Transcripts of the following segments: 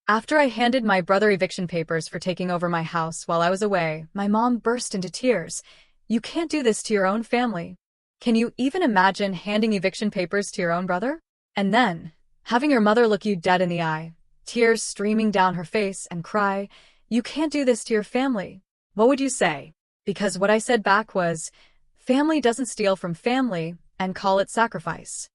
After I handed my brother eviction papers for taking over my house while I was away, my mom burst into tears. You can't do this to your own family. Can you even imagine handing eviction papers to your own brother? And then, having your mother look you dead in the eye, tears streaming down her face, and cry, you can't do this to your family. What would you say? Because what I said back was, family doesn't steal from family, and call it sacrifice.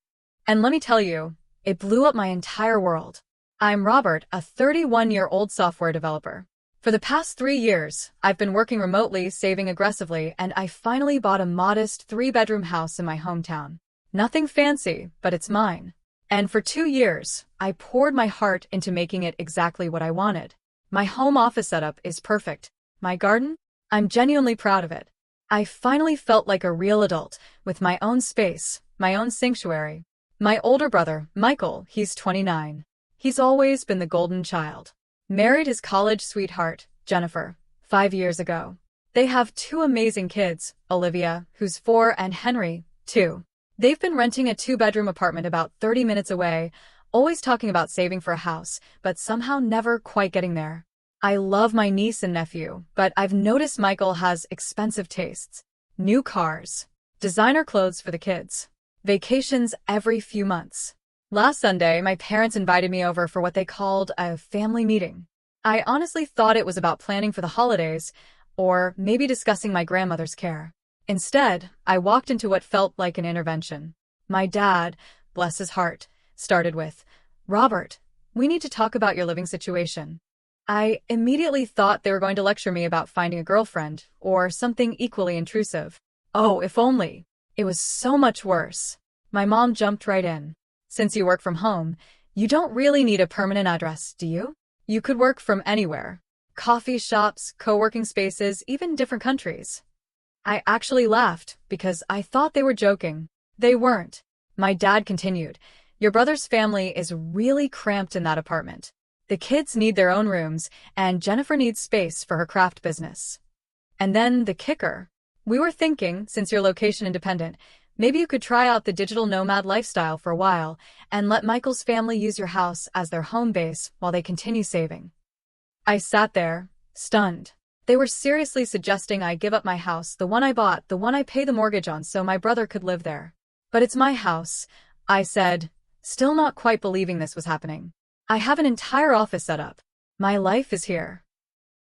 And let me tell you, it blew up my entire world. I'm Robert, a 31-year-old software developer. For the past 3 years, I've been working remotely, saving aggressively, and I finally bought a modest 3-bedroom house in my hometown. Nothing fancy, but it's mine. And for 2 years, I poured my heart into making it exactly what I wanted. My home office setup is perfect. My garden? I'm genuinely proud of it. I finally felt like a real adult, with my own space, my own sanctuary. My older brother, Michael, he's 29. He's always been the golden child. Married his college sweetheart, Jennifer, 5 years ago. They have 2 amazing kids, Olivia, who's 4, and Henry, 2. They've been renting a 2-bedroom apartment about 30 minutes away, always talking about saving for a house, but somehow never quite getting there. I love my niece and nephew, but I've noticed Michael has expensive tastes. New cars, designer clothes for the kids, vacations every few months. Last Sunday, my parents invited me over for what they called a family meeting. I honestly thought it was about planning for the holidays, or maybe discussing my grandmother's care. Instead, I walked into what felt like an intervention. My dad, bless his heart, started with, "Robert, we need to talk about your living situation." I immediately thought they were going to lecture me about finding a girlfriend, or something equally intrusive. Oh, if only. It was so much worse. My mom jumped right in. Since you work from home, you don't really need a permanent address, do you? You could work from anywhere. Coffee shops, co-working spaces, even different countries. I actually laughed because I thought they were joking. They weren't. My dad continued, "Your brother's family is really cramped in that apartment. The kids need their own rooms, and Jennifer needs space for her craft business." And then the kicker. "We were thinking, since you're location independent, maybe you could try out the digital nomad lifestyle for a while and let Michael's family use your house as their home base while they continue saving." I sat there, stunned. They were seriously suggesting I give up my house, the one I bought, the one I pay the mortgage on, so my brother could live there. "But it's my house," I said, still not quite believing this was happening. "I have an entire office set up. My life is here."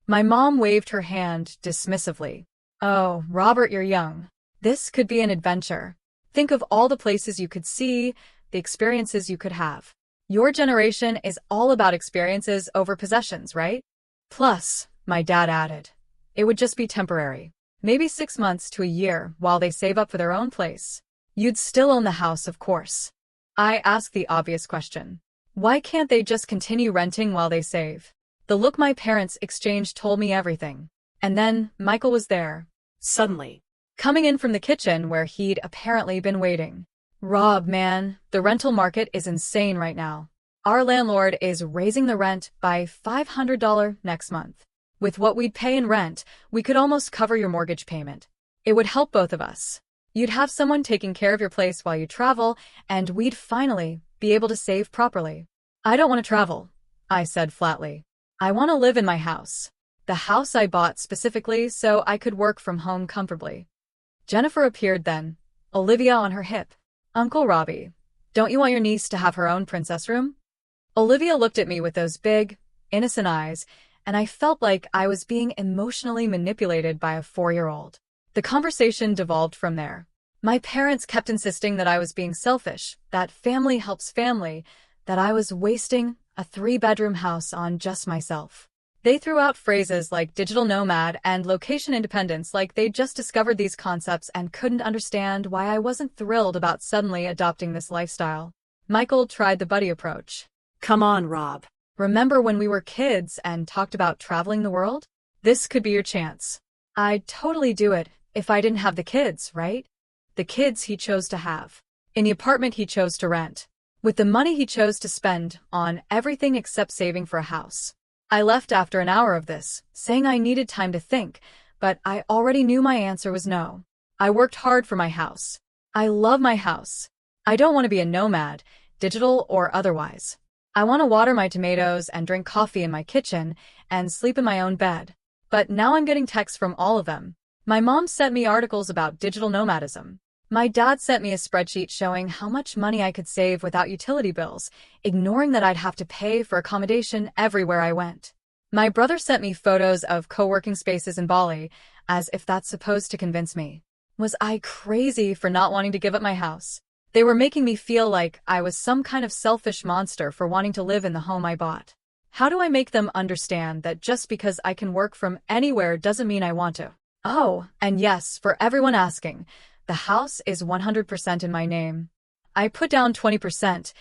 My mom waved her hand dismissively. "Oh, Robert, you're young. This could be an adventure. Think of all the places you could see, the experiences you could have. Your generation is all about experiences over possessions, right? Plus," my dad added, "it would just be temporary. Maybe 6 months to a year while they save up for their own place. You'd still own the house, of course." I asked the obvious question. Why can't they just continue renting while they save? The look my parents exchanged told me everything. And then Michael was there. Suddenly. Coming in from the kitchen where he'd apparently been waiting. "Rob, man, the rental market is insane right now. Our landlord is raising the rent by $500 next month. With what we'd pay in rent, we could almost cover your mortgage payment. It would help both of us. You'd have someone taking care of your place while you travel, and we'd finally be able to save properly." "I don't want to travel," I said flatly. "I want to live in my house. The house I bought specifically so I could work from home comfortably." Jennifer appeared then, Olivia on her hip. "Uncle Robbie, don't you want your niece to have her own princess room?" Olivia looked at me with those big, innocent eyes, and I felt like I was being emotionally manipulated by a 4-year-old. The conversation devolved from there. My parents kept insisting that I was being selfish, that family helps family, that I was wasting a 3-bedroom house on just myself. They threw out phrases like digital nomad and location independence like they'd just discovered these concepts and couldn't understand why I wasn't thrilled about suddenly adopting this lifestyle. Michael tried the buddy approach. "Come on, Rob. Remember when we were kids and talked about traveling the world? This could be your chance." "I'd totally do it if I didn't have the kids, right?" The kids he chose to have. In the apartment he chose to rent. With the money he chose to spend on everything except saving for a house. I left after an hour of this, saying I needed time to think, but I already knew my answer was no. I worked hard for my house. I love my house. I don't want to be a nomad, digital or otherwise. I want to water my tomatoes and drink coffee in my kitchen and sleep in my own bed. But now I'm getting texts from all of them. My mom sent me articles about digital nomadism. My dad sent me a spreadsheet showing how much money I could save without utility bills, ignoring that I'd have to pay for accommodation everywhere I went. My brother sent me photos of co-working spaces in Bali, as if that's supposed to convince me. Was I crazy for not wanting to give up my house? They were making me feel like I was some kind of selfish monster for wanting to live in the home I bought. How do I make them understand that just because I can work from anywhere doesn't mean I want to? Oh, and yes, for everyone asking, the house is 100% in my name. I put down 20%,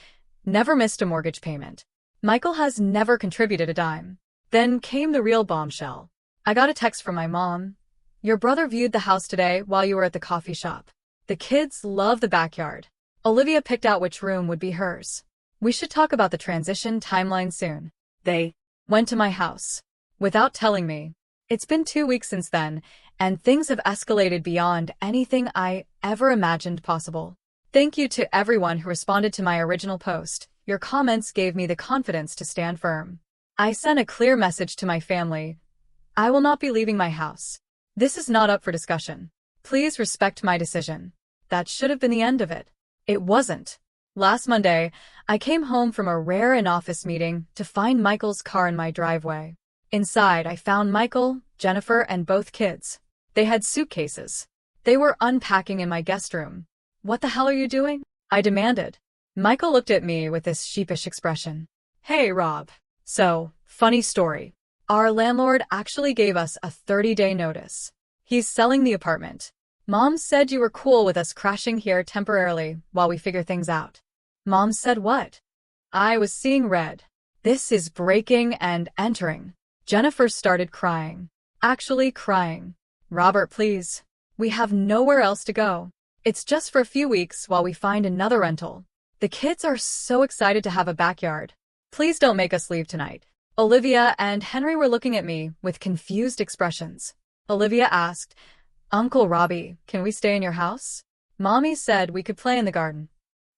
never missed a mortgage payment. Michael has never contributed a dime. Then came the real bombshell. I got a text from my mom. Your brother viewed the house today while you were at the coffee shop. The kids love the backyard. Olivia picked out which room would be hers. We should talk about the transition timeline soon. They went to my house without telling me. It's been 2 weeks since then, and things have escalated beyond anything I ever imagined possible. Thank you to everyone who responded to my original post. Your comments gave me the confidence to stand firm. I sent a clear message to my family. I will not be leaving my house. This is not up for discussion. Please respect my decision. That should have been the end of it. It wasn't. Last Monday, I came home from a rare in-office meeting to find Michael's car in my driveway. Inside, I found Michael, Jennifer, and both kids. They had suitcases. They were unpacking in my guest room. What the hell are you doing? I demanded. Michael looked at me with this sheepish expression. Hey, Rob. So, funny story. Our landlord actually gave us a 30-day notice. He's selling the apartment. Mom said you were cool with us crashing here temporarily while we figure things out. Mom said what? I was seeing red. This is breaking and entering. Jennifer started crying. Actually crying. Robert, please. We have nowhere else to go. It's just for a few weeks while we find another rental. The kids are so excited to have a backyard. Please don't make us leave tonight. Olivia and Henry were looking at me with confused expressions. Olivia asked, Uncle Robbie, can we stay in your house? Mommy said we could play in the garden.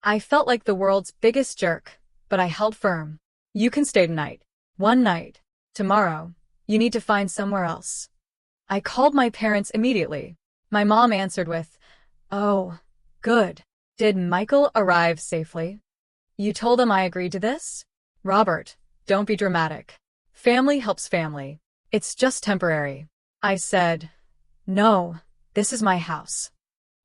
I felt like the world's biggest jerk, but I held firm. You can stay tonight. One night. Tomorrow. You need to find somewhere else. I called my parents immediately. My mom answered with, Oh, good. Did Michael arrive safely? You told him I agreed to this? Robert, don't be dramatic. Family helps family. It's just temporary. I said, No, this is my house.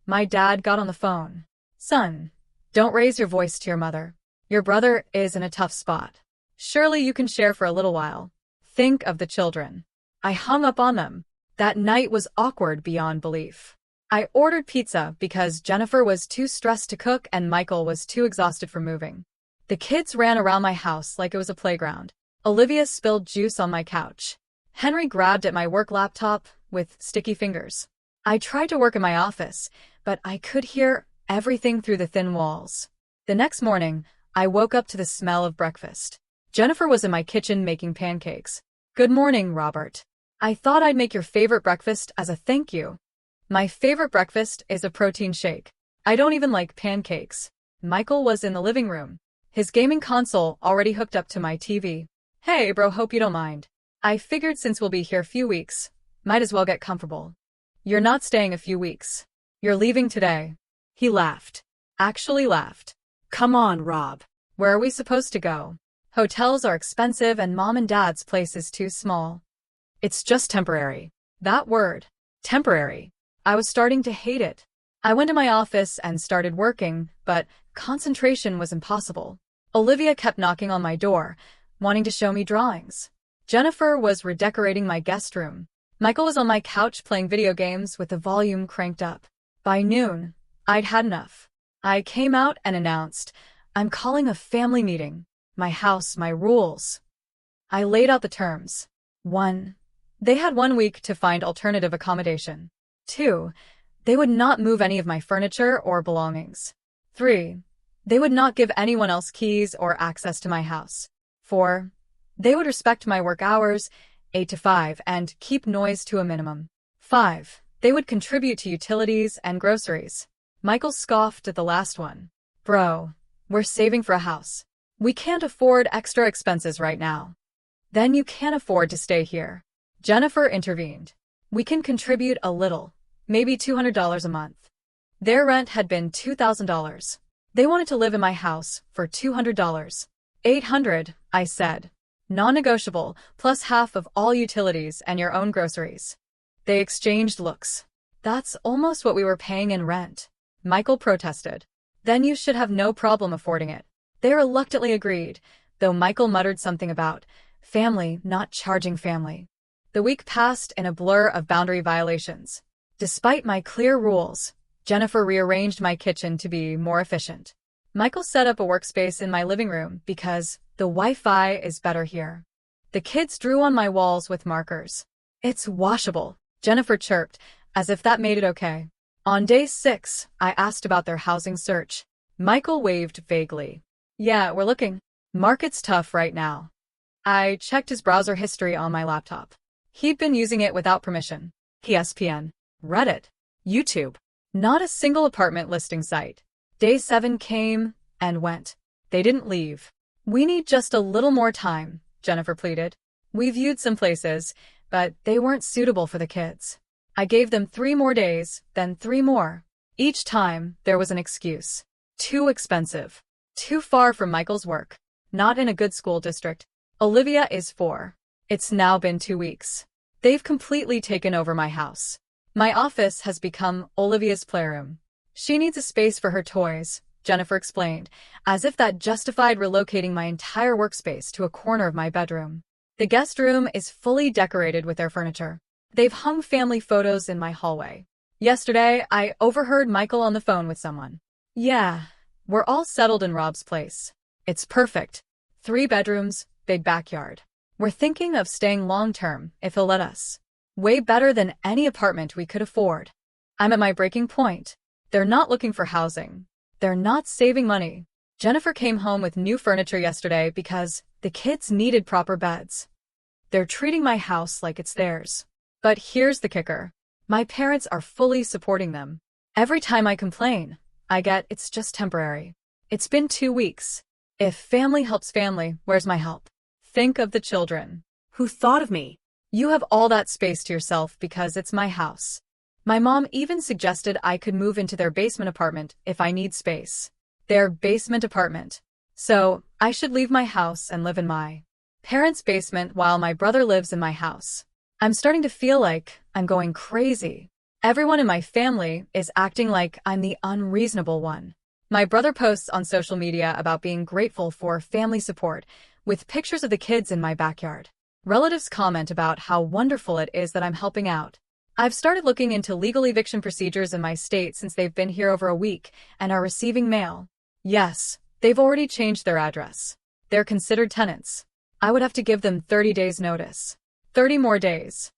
My dad got on the phone. Son, don't raise your voice to your mother. Your brother is in a tough spot. Surely you can share for a little while. Think of the children. I hung up on them. That night was awkward beyond belief. I ordered pizza because Jennifer was too stressed to cook and Michael was too exhausted from moving. The kids ran around my house like it was a playground. Olivia spilled juice on my couch. Henry grabbed at my work laptop with sticky fingers. I tried to work in my office, but I could hear everything through the thin walls. The next morning, I woke up to the smell of breakfast. Jennifer was in my kitchen making pancakes. Good morning, Robert. I thought I'd make your favorite breakfast as a thank you. My favorite breakfast is a protein shake. I don't even like pancakes. Michael was in the living room. His gaming console already hooked up to my TV. Hey, bro, hope you don't mind. I figured since we'll be here a few weeks, might as well get comfortable. You're not staying a few weeks. You're leaving today. He laughed. Actually laughed. Come on, Rob. Where are we supposed to go? Hotels are expensive and mom and dad's place is too small. It's just temporary. That word. Temporary. I was starting to hate it. I went to my office and started working, but concentration was impossible. Olivia kept knocking on my door, wanting to show me drawings. Jennifer was redecorating my guest room. Michael was on my couch playing video games with the volume cranked up. By noon, I'd had enough. I came out and announced, I'm calling a family meeting. My house, my rules. I laid out the terms. 1. They had 1 week to find alternative accommodation. 2. They would not move any of my furniture or belongings. 3. They would not give anyone else keys or access to my house. 4. They would respect my work hours, 8 to 5, and keep noise to a minimum. 5. They would contribute to utilities and groceries. Michael scoffed at the last one. Bro, we're saving for a house. We can't afford extra expenses right now. Then you can't afford to stay here. Jennifer intervened. We can contribute a little, maybe $200 a month. Their rent had been $2,000. They wanted to live in my house for $200. $800, I said. Non-negotiable, plus half of all utilities and your own groceries. They exchanged looks. That's almost what we were paying in rent. Michael protested. Then you should have no problem affording it. They reluctantly agreed, though Michael muttered something about family not charging family. The week passed in a blur of boundary violations. Despite my clear rules, Jennifer rearranged my kitchen to be more efficient. Michael set up a workspace in my living room because the Wi-Fi is better here. The kids drew on my walls with markers. It's washable, Jennifer chirped, as if that made it okay. On day 6, I asked about their housing search. Michael waved vaguely. Yeah, we're looking. Market's tough right now. I checked his browser history on my laptop. He'd been using it without permission. ESPN, Reddit, YouTube. Not a single apartment listing site. Day 7 came and went. They didn't leave. We need just a little more time, Jennifer pleaded. We viewed some places, but they weren't suitable for the kids. I gave them 3 more days, then 3 more. Each time, there was an excuse. Too expensive. Too far from Michael's work. Not in a good school district. Olivia is 4. It's now been 2 weeks. They've completely taken over my house. My office has become Olivia's playroom. She needs a space for her toys, Jennifer explained, as if that justified relocating my entire workspace to a corner of my bedroom. The guest room is fully decorated with their furniture. They've hung family photos in my hallway. Yesterday, I overheard Michael on the phone with someone. Yeah, we're all settled in Rob's place. It's perfect. 3 bedrooms, big backyard. We're thinking of staying long-term, if he'll let us. Way better than any apartment we could afford. I'm at my breaking point. They're not looking for housing. They're not saving money. Jennifer came home with new furniture yesterday because the kids needed proper beds. They're treating my house like it's theirs. But here's the kicker. My parents are fully supporting them. Every time I complain, I get it's just temporary. It's been 2 weeks. If family helps family, where's my help? Think of the children. Who thought of me? You have all that space to yourself because it's my house. My mom even suggested I could move into their basement apartment if I need space. Their basement apartment. So, I should leave my house and live in my parents' basement while my brother lives in my house. I'm starting to feel like I'm going crazy. Everyone in my family is acting like I'm the unreasonable one. My brother posts on social media about being grateful for family support, with pictures of the kids in my backyard. Relatives comment about how wonderful it is that I'm helping out. I've started looking into legal eviction procedures in my state since they've been here over a week and are receiving mail. Yes, they've already changed their address. They're considered tenants. I would have to give them 30 days notice. 30 more days.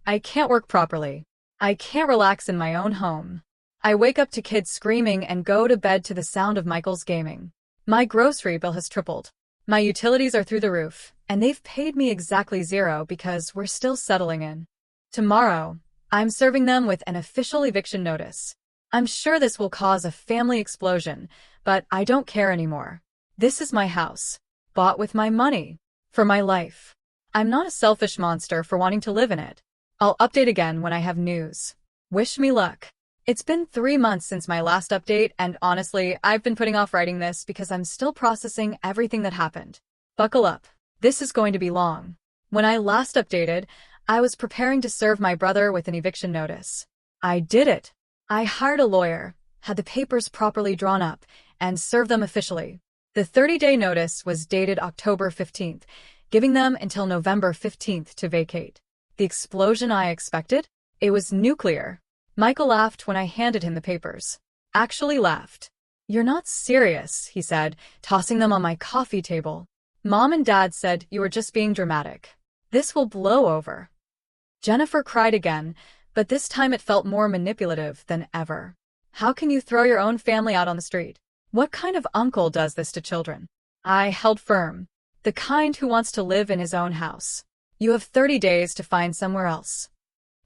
I can't work properly. I can't relax in my own home. I wake up to kids screaming and go to bed to the sound of Michael's gaming. My grocery bill has tripled. My utilities are through the roof, and they've paid me exactly 0 because we're still settling in. Tomorrow, I'm serving them with an official eviction notice. I'm sure this will cause a family explosion, but I don't care anymore. This is my house. Bought with my money. For my life. I'm not a selfish monster for wanting to live in it. I'll update again when I have news. Wish me luck. It's been 3 months since my last update, and honestly, I've been putting off writing this because I'm still processing everything that happened. Buckle up. This is going to be long. When I last updated, I was preparing to serve my brother with an eviction notice. I did it. I hired a lawyer, had the papers properly drawn up, and served them officially. The 30-day notice was dated October 15th, giving them until November 15th to vacate. The explosion I expected? It was nuclear. Michael laughed when I handed him the papers. Actually laughed. You're not serious, he said, tossing them on my coffee table. Mom and Dad said you were just being dramatic. This will blow over. Jennifer cried again, but this time it felt more manipulative than ever. How can you throw your own family out on the street? What kind of uncle does this to children? I held firm. The kind who wants to live in his own house. You have 30 days to find somewhere else.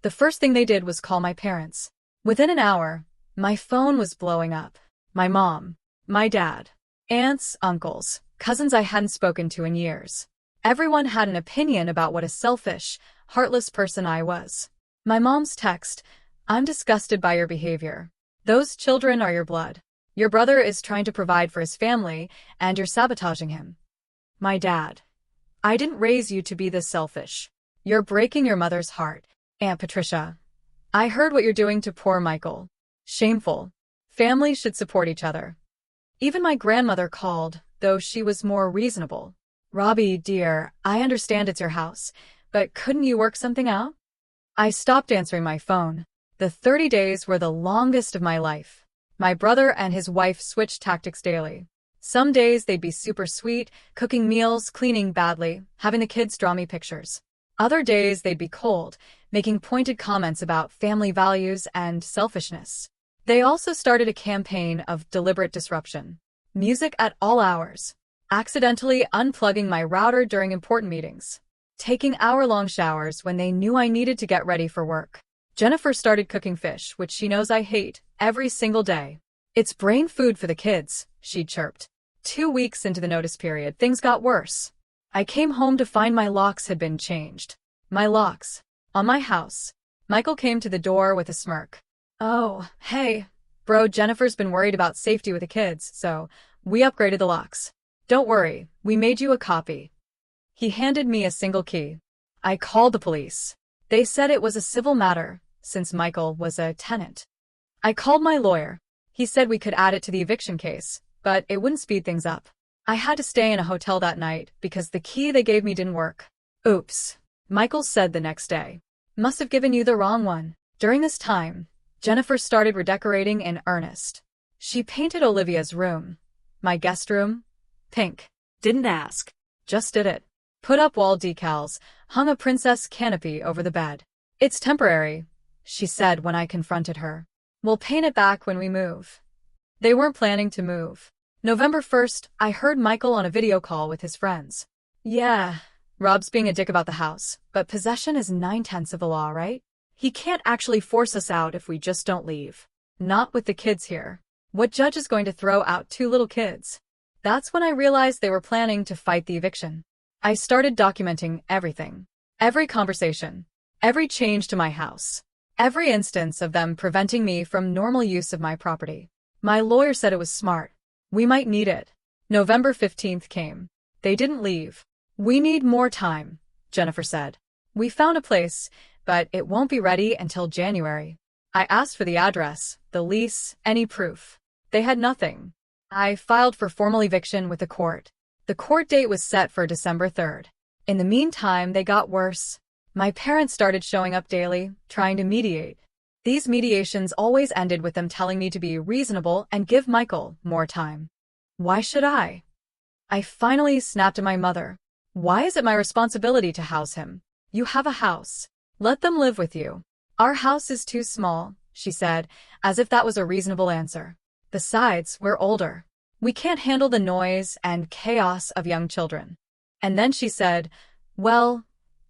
The first thing they did was call my parents. Within an hour, my phone was blowing up. My mom, my dad, aunts, uncles, cousins I hadn't spoken to in years. Everyone had an opinion about what a selfish, heartless person I was. My mom's text, "I'm disgusted by your behavior. Those children are your blood. Your brother is trying to provide for his family, and you're sabotaging him." My dad, "I didn't raise you to be this selfish. You're breaking your mother's heart." Aunt Patricia, "I heard what you're doing to poor Michael. Shameful. Families should support each other." Even my grandmother called, though she was more reasonable. "Robbie, dear, I understand it's your house, but couldn't you work something out?" I stopped answering my phone. The 30 days were the longest of my life. My brother and his wife switched tactics daily. Some days they'd be super sweet, cooking meals, cleaning badly, having the kids draw me pictures. Other days they'd be cold, making pointed comments about family values and selfishness. They also started a campaign of deliberate disruption. Music at all hours. Accidentally unplugging my router during important meetings. Taking hour-long showers when they knew I needed to get ready for work. Jennifer started cooking fish, which she knows I hate, every single day. "It's brain food for the kids," she chirped. 2 weeks into the notice period, things got worse. I came home to find my locks had been changed. My locks. On my house. Michael came to the door with a smirk. "Oh, hey, bro, Jennifer's been worried about safety with the kids, so we upgraded the locks. Don't worry, we made you a copy." He handed me a single key. I called the police. They said it was a civil matter, since Michael was a tenant. I called my lawyer. He said we could add it to the eviction case, but it wouldn't speed things up. I had to stay in a hotel that night because the key they gave me didn't work. "Oops," Michael said the next day. "Must have given you the wrong one." During this time, Jennifer started redecorating in earnest. She painted Olivia's room, my guest room, pink. Didn't ask. Just did it. Put up wall decals, hung a princess canopy over the bed. "It's temporary," she said when I confronted her. "We'll paint it back when we move." They weren't planning to move. November 1st, I heard Michael on a video call with his friends. "Yeah, Rob's being a dick about the house, but possession is 9/10 of the law, right? He can't actually force us out if we just don't leave. Not with the kids here. What judge is going to throw out 2 little kids?" That's when I realized they were planning to fight the eviction. I started documenting everything. Every conversation. Every change to my house. Every instance of them preventing me from normal use of my property. My lawyer said it was smart. We might need it. November 15th came. They didn't leave. "We need more time," Jennifer said. "We found a place, but it won't be ready until January." I asked for the address, the lease, any proof. They had nothing. I filed for formal eviction with the court. The court date was set for December 3rd. In the meantime, they got worse. My parents started showing up daily, trying to mediate. These mediations always ended with them telling me to be reasonable and give Michael more time. Why should I? I finally snapped at my mother. "Why is it my responsibility to house him? You have a house. Let them live with you." "Our house is too small," she said, as if that was a reasonable answer. "Besides, we're older. We can't handle the noise and chaos of young children." And then she said, "Well,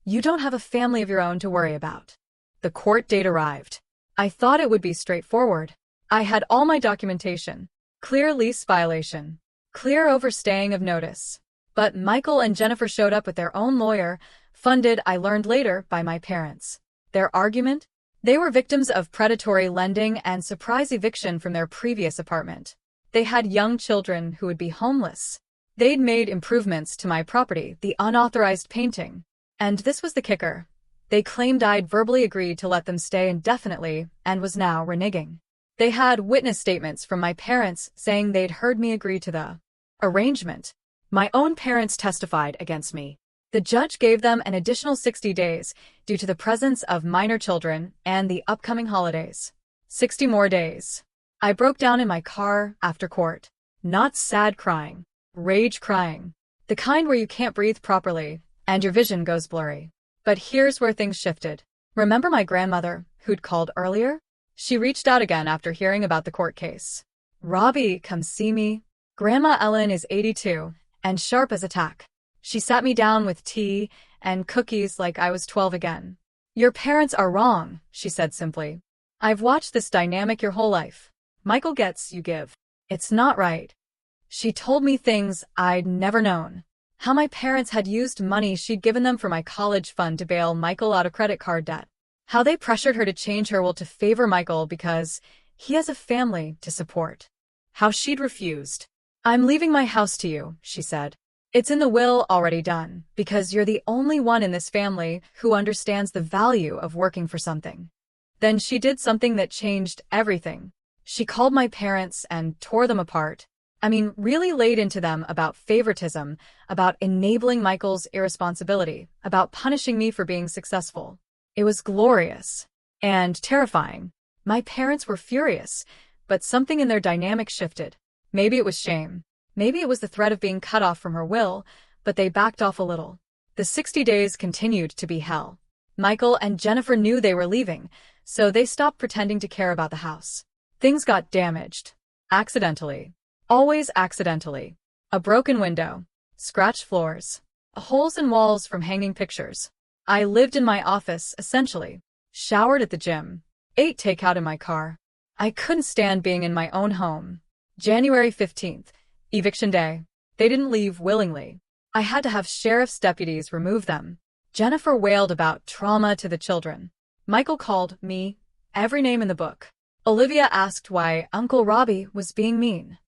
you don't have a family of your own to worry about." The court date arrived. I thought it would be straightforward. I had all my documentation. Clear lease violation. Clear overstaying of notice. But Michael and Jennifer showed up with their own lawyer, funded, I learned later, by my parents. Their argument? They were victims of predatory lending and surprise eviction from their previous apartment. They had young children who would be homeless. They'd made improvements to my property, the unauthorized painting. And this was the kicker. They claimed I'd verbally agreed to let them stay indefinitely and was now reneging. They had witness statements from my parents saying they'd heard me agree to the arrangement. My own parents testified against me. The judge gave them an additional 60 days due to the presence of minor children and the upcoming holidays. 60 more days. I broke down in my car after court. Not sad crying. Rage crying. The kind where you can't breathe properly and your vision goes blurry. But here's where things shifted. Remember my grandmother, who'd called earlier? She reached out again after hearing about the court case. "Robbie, come see me. Grandma Ellen is 82 and sharp as a tack." She sat me down with tea and cookies like I was 12 again. "Your parents are wrong," she said simply. "I've watched this dynamic your whole life. Michael gets, you give. It's not right." She told me things I'd never known. How my parents had used money she'd given them for my college fund to bail Michael out of credit card debt. How they pressured her to change her will to favor Michael because he has a family to support. How she'd refused. "I'm leaving my house to you," she said. "It's in the will already done, because you're the only one in this family who understands the value of working for something." Then she did something that changed everything. She called my parents and tore them apart. I mean, really laid into them about favoritism, about enabling Michael's irresponsibility, about punishing me for being successful. It was glorious and terrifying. My parents were furious, but something in their dynamic shifted. Maybe it was shame. Maybe it was the threat of being cut off from her will, but they backed off a little. The 60 days continued to be hell. Michael and Jennifer knew they were leaving, so they stopped pretending to care about the house. Things got damaged. Accidentally. Always accidentally. A broken window. Scratched floors. Holes in walls from hanging pictures. I lived in my office, essentially. Showered at the gym. Ate takeout in my car. I couldn't stand being in my own home. January 15th. Eviction day. They didn't leave willingly. I had to have sheriff's deputies remove them. Jennifer wailed about trauma to the children. Michael called me every name in the book. Olivia asked why Uncle Robbie was being mean.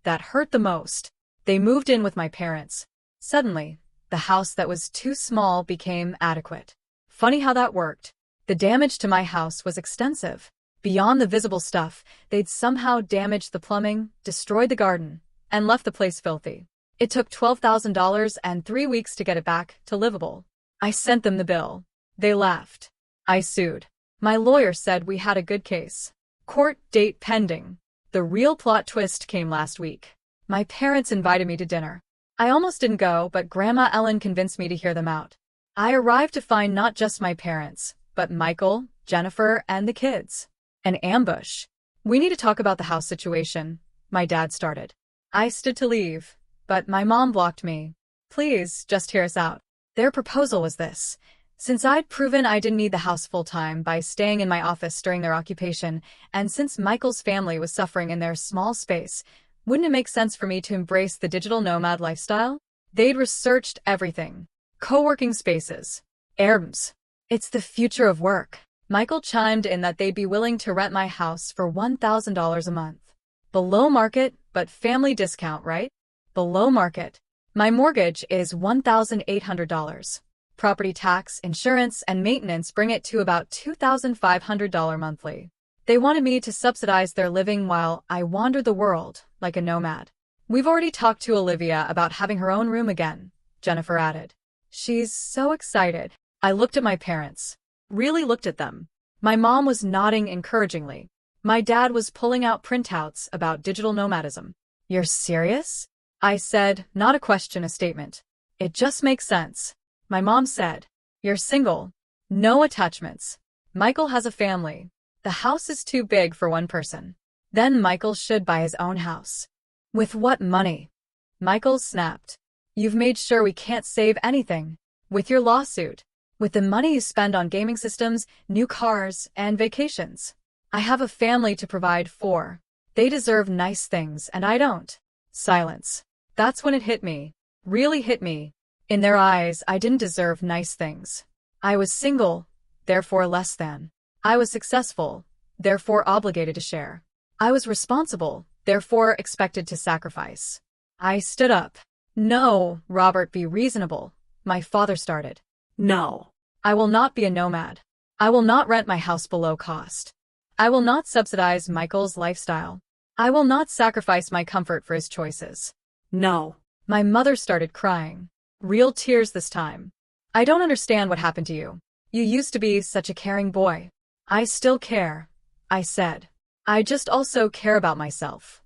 That hurt the most. They moved in with my parents. Suddenly, the house that was too small became adequate. Funny how that worked. The damage to my house was extensive. Beyond the visible stuff, they'd somehow damaged the plumbing, destroyed the garden, and left the place filthy. It took $12,000 and 3 weeks to get it back to livable. I sent them the bill. They laughed. I sued. My lawyer said we had a good case. Court date pending. The real plot twist came last week. My parents invited me to dinner. I almost didn't go, but Grandma Ellen convinced me to hear them out. I arrived to find not just my parents, but Michael, Jennifer, and the kids. An ambush. "We need to talk about the house situation," my dad started. I stood to leave, but my mom blocked me. "Please, just hear us out." Their proposal was this. Since I'd proven I didn't need the house full-time by staying in my office during their occupation, and since Michael's family was suffering in their small space, wouldn't it make sense for me to embrace the digital nomad lifestyle? They'd researched everything. Co-working spaces. Airbnbs. It's the future of work. Michael chimed in that they'd be willing to rent my house for $1,000 a month. Below market, but family discount, right? Below market. My mortgage is $1,800. Property tax, insurance, and maintenance bring it to about $2,500 monthly. They wanted me to subsidize their living while I wandered the world like a nomad. "We've already talked to Olivia about having her own room again," Jennifer added. "She's so excited." I looked at my parents. Really looked at them. My mom was nodding encouragingly. My dad was pulling out printouts about digital nomadism. "You're serious?" I said, not a question, a statement. "It just makes sense." My mom said, "You're single. No attachments. Michael has a family. The house is too big for one person. Then Michael should buy his own house." "With what money?" Michael snapped. "You've made sure we can't save anything. With your lawsuit. With the money you spend on gaming systems, new cars, and vacations. I have a family to provide for. They deserve nice things and I don't." Silence. That's when it hit me. Really hit me. In their eyes, I didn't deserve nice things. I was single, therefore less than. I was successful, therefore obligated to share. I was responsible, therefore expected to sacrifice. I stood up. "No, Robert, be reasonable," my father started. "No. I will not be a nomad. I will not rent my house below cost. I will not subsidize Michael's lifestyle. I will not sacrifice my comfort for his choices. No." My mother started crying. Real tears this time. "I don't understand what happened to you. You used to be such a caring boy." "I still care," I said. "I just also care about myself."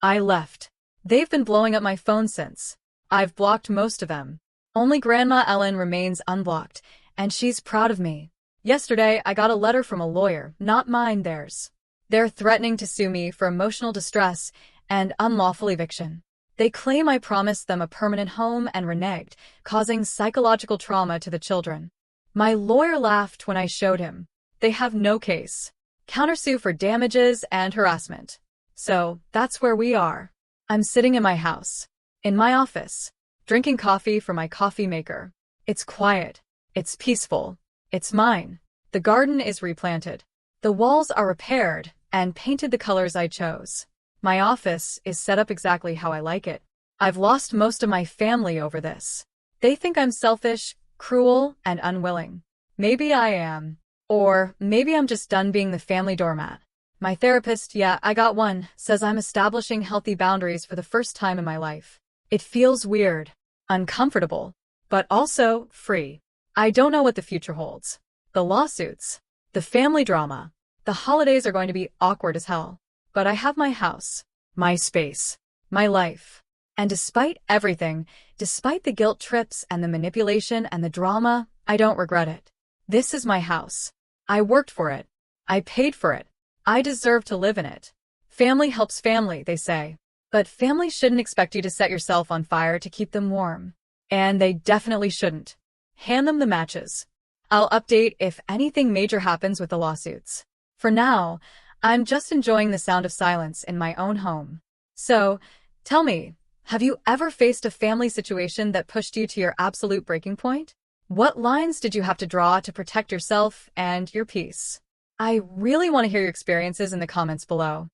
I left. They've been blowing up my phone since. I've blocked most of them. Only Grandma Ellen remains unblocked, and she's proud of me. Yesterday, I got a letter from a lawyer, not mine, theirs. They're threatening to sue me for emotional distress and unlawful eviction. They claim I promised them a permanent home and reneged, causing psychological trauma to the children. My lawyer laughed when I showed him. They have no case. Countersue for damages and harassment. So, that's where we are. I'm sitting in my house, in my office, drinking coffee from my coffee maker. It's quiet. It's peaceful. It's mine. The garden is replanted. The walls are repaired and painted the colors I chose. My office is set up exactly how I like it. I've lost most of my family over this. They think I'm selfish, cruel, and unwilling. Maybe I am. Or maybe I'm just done being the family doormat. My therapist, yeah, I got one, says I'm establishing healthy boundaries for the first time in my life. It feels weird, uncomfortable, but also free. I don't know what the future holds. The lawsuits, the family drama, the holidays are going to be awkward as hell. But I have my house, my space, my life. And despite everything, despite the guilt trips and the manipulation and the drama, I don't regret it. This is my house. I worked for it. I paid for it. I deserve to live in it. Family helps family, they say. But family shouldn't expect you to set yourself on fire to keep them warm. And they definitely shouldn't. Hand them the matches. I'll update if anything major happens with the lawsuits. For now, I'm just enjoying the sound of silence in my own home. So, tell me, have you ever faced a family situation that pushed you to your absolute breaking point? What lines did you have to draw to protect yourself and your peace? I really want to hear your experiences in the comments below.